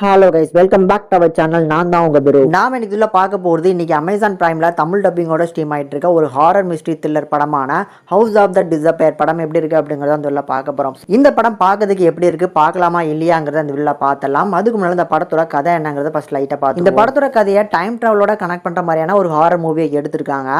Hello guys, welcome back to our channel. நான் தான் உங்க குரு. நாம இன்னைக்கு இதில் பார்க்க போகிறது இன்னைக்கு அமேசான் பிரைமில் தமிழ் டப்பிங்கோட ஸ்ட்ரீம் ஆகிட்டு இருக்க ஒரு ஹாரர் மிஸ்ட்ரி த்ரில்லர் படமான ஹவுஸ் ஆஃப் த டிஸப்பேர் படம் எப்படி இருக்குது அப்படிங்கிறத அந்த உள்ள பார்க்க போகிறோம். இந்த படம் பார்க்கறதுக்கு எப்படி இருக்குது, பார்க்கலாமா இல்லையாங்கிறத அந்த உள்ள பார்த்தலாம். அதுக்கு முன்னாடி இந்த படத்தோட கதை என்னங்கிறத ஃபர்ஸ்ட் லைட்டாக பார்த்து இந்த படத்தோட கதையை டைம் ட்ராவலோட கனெக்ட் பண்ணுற மாதிரியான ஒரு ஹாரர் மூவியை எடுத்திருக்காங்க.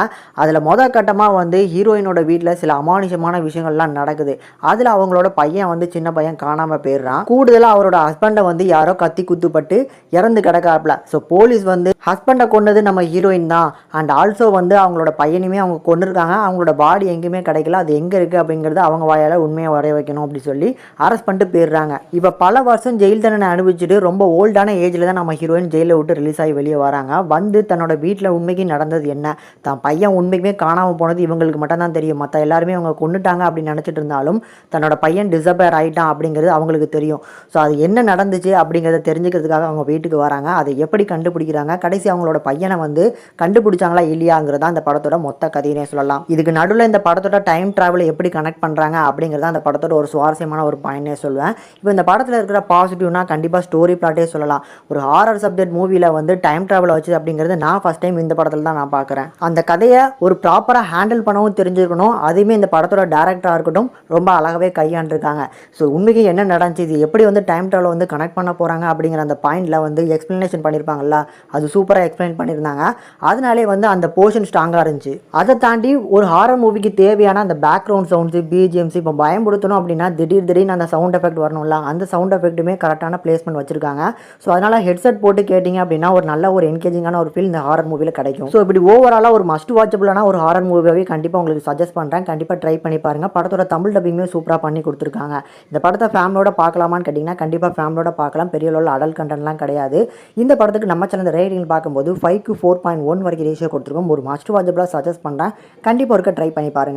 அதில் மொதல் கட்டமாக வந்து ஹீரோயினோட வீட்டில் சில அமானுஷமான விஷயங்கள்லாம் நடக்குது. அதில் அவங்களோட பையன் வந்து சின்ன பையன் காணாமல் போயிடுறான். கூடுதலாக அவரோட ஹஸ்பண்டை வந்து யாரோ கத்தி குத்துப்பட்டு இறந்து கிடக்காப்ல. ஸோ போலீஸ் வந்து ஹஸ்பண்டை கொண்டது நம்ம ஹீரோயின் தான், அண்ட் ஆல்சோ வந்து அவங்களோட பையனுமே அவங்க கொண்டிருக்காங்க. அவங்களோட பாடி எங்கேயுமே கிடைக்கல, அது எங்கே இருக்குது அப்படிங்கிறது அவங்க வாயால் உண்மையை வரைய வைக்கணும் அப்படி சொல்லி அரெஸ்ட் பண்ணிட்டு போயிடுறாங்க. இப்போ பல வருஷம் ஜெயில் தண்டனை அனுபவிச்சுட்டு ரொம்ப ஓல்டான ஏஜில் தான் நம்ம ஹீரோயின் ஜெயிலில் விட்டு ரிலீஸ் ஆகி வெளியே வராங்க. வந்து தன்னோட வீட்டில் உண்மைக்கு நடந்தது என்ன, தான் பையன் உண்மைக்குமே காணாமல் போனது இவங்களுக்கு மட்டும் தான் தெரியும். மற்ற எல்லாருமே அவங்க கொண்டுட்டாங்க அப்படின்னு நினச்சிட்டு இருந்தாலும் தன்னோட பையன் டிஸப்பேர் ஆகிட்டான் அப்படிங்கிறது அவங்களுக்கு தெரியும். ஸோ அது என்ன நடந்துச்சு அப்படிங்கிறத தெரிஞ்சுக்கிறதுக்காக அவங்க வீட்டுக்கு வராங்க. அதை எப்படி கண்டுபிடிக்கிறாங்க, கடைசி அவங்களோட பையனை வந்து கண்டுபிடிச்சாங்களா இல்லையாங்கிறத அந்த படத்தோட மொத்த கதையினே சொல்லலாம். இதுக்கு நடுவில் இந்த படத்தோட டைம் டிராவலை எப்படி கனெக்ட் பண்ணுறாங்க அப்படிங்கிறத அந்த படத்தோட ஒரு சுவாரஸ்யமான ஒரு பாயிண்டே சொல்லுவேன். இப்போ இந்த படத்தில் இருக்கிற பாசிட்டிவ்னா கண்டிப்பாக ஸ்டோரி பிளாட்டே சொல்லலாம். ஒரு ஹாரர் சப்ஜெக்ட் மூவியில் வந்து டைம் டிராவல் வச்சு அப்படிங்கிறது நான் ஃபஸ்ட் டைம் இந்த படத்தில் தான் நான் பார்க்குறேன். அந்த கதையை ஒரு ப்ராப்பராக ஹேண்டில் பண்ணவும் தெரிஞ்சிருக்கணும். அதுவுமே இந்த படத்தோட டேரக்டராக இருக்கட்டும் ரொம்ப அழகாகவே கையாண்டிருக்காங்க. ஸோ உண்மைக்கு என்ன நடந்துச்சு, இது எப்படி வந்து டைம் டிராவலை வந்து கனெக்ட் பண்ண போகிறாங்க அப்படிங்கிற அந்த பாயிண்டில் வந்து எக்ஸ்பிளனேஷன் பண்ணியிருப்பாங்கல்ல, அது சூப்பராக எக்ஸ்பிளைன் பண்ணியிருந்தாங்க. அதனாலே வந்து அந்த போர்ஷன் ஸ்ட்ராங்காக இருந்துச்சு. அதை தாண்டி ஒரு ஹாரர் மூவிக்கு தேவையான அந்த பேக்ரவுண்ட் சவுண்ட்ஸு, பிஜிஎம்ஸ், இப்போ பயன்படுத்தணும் அப்படின்னா திடீர்னு அந்த சவுண்ட் எஃபெக்ட் வரணும்ல, அந்த சவுண்ட் எஃபெக்ட்டுமே கரெக்டான பிளேஸ்மெண்ட் வச்சிருக்காங்க. ஸோ அதனால் ஹெட்செட் போட்டு கேட்டிங்க அப்படின்னா ஒரு நல்ல ஒரு என்கேஜிங்கான ஒரு ஃபீல் இந்த ஹாரர் மூவியில் கிடைக்கும். ஸோ இப்படி ஓவராலாக ஒரு மஸ்ட் வாட்சபிளான ஒரு ஹாரர் மூவியாகவே கண்டிப்பாக உங்களுக்கு சஜஸ்ட் பண்ணுறேன். கண்டிப்பாக ட்ரை பண்ணி பாருங்கள். படத்தோட தமிழ் டப்பிங்குமே சூப்பராக பண்ணி கொடுத்துருக்காங்க. இந்த படத்தை ஃபேமிலியோட பார்க்கலாமான்னு கேட்டிங்கன்னா கண்டிப்பாக ஃபேமிலியோட பார்க்கலாம். பெரிய அளவில் அடல்ட் கண்டென்ட்லாம் கிடையாது. இந்த படத்துக்கு நம்ம சேனல் ரேட்டிங் பார்க்கும்போது 5க்கு 4.1 வரைக்கும் ரேஷியோ கொடுத்துருக்கோம். ஒரு மஸ்ட் வாட்சபிளாக சஜஸ்ட் பண்ணுறேன். கண்டிப்பாக இருக்க ட்ரை பண்ணி பாருங்கள்.